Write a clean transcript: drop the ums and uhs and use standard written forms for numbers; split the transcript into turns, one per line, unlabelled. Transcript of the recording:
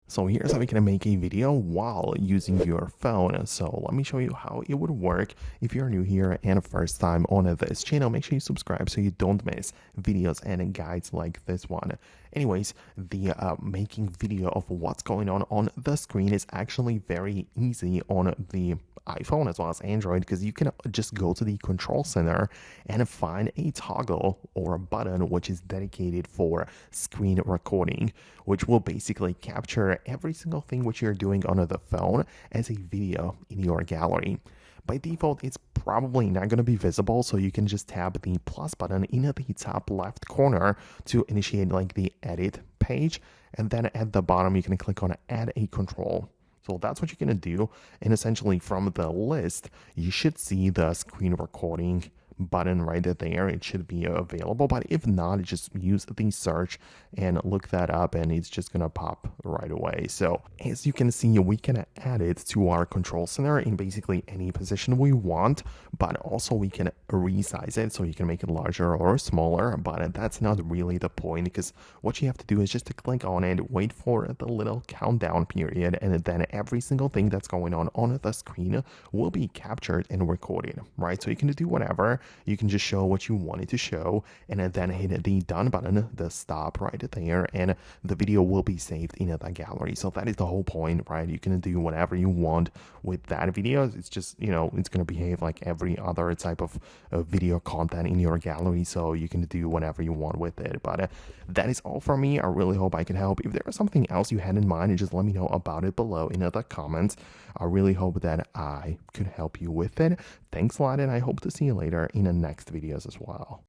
So here's how we can make a video while using your phone. So let me show you how it would work. If you're new here and first time on this channel, make sure you subscribe so you don't miss videos and guides like this one. Anyways, the making video of what's going on the screen is actually very easy on the iPhone as well as Android, because you can just go to the control center and find a toggle or a button which is dedicated for screen recording, which will basically capture every single thing which you're doing on the phone as a video in your gallery. By default, it's probably not going to be visible, so you can just tap the plus button in the top left corner to initiate like the edit page, and then at the bottom you can click on add a control. So that's what you're going to do, and essentially from the list you should see the screen recording button right there. It should be available, but if not, just use the search and look that up and it's just gonna pop right away. So as you can see, we can add it to our control center in basically any position we want, but also we can resize it so you can make it larger or smaller, but that's not really the point, because what you have to do is just to click on it, wait for the little countdown period, and then every single thing that's going on the screen will be captured and recorded, right? So you can do whatever. You can just show what you wanted to show and then hit the done button, the stop right there, and the video will be saved in that gallery. So that is the whole point, right? You can do whatever you want with that video. It's just, it's going to behave like every other type of video content in your gallery, so you can do whatever you want with it. But that is all from me. I really hope I can help. If there is something else you had in mind, just let me know about it below in the comments. I really hope that I could help you with it. Thanks a lot, and I hope to see you later in the next videos as well.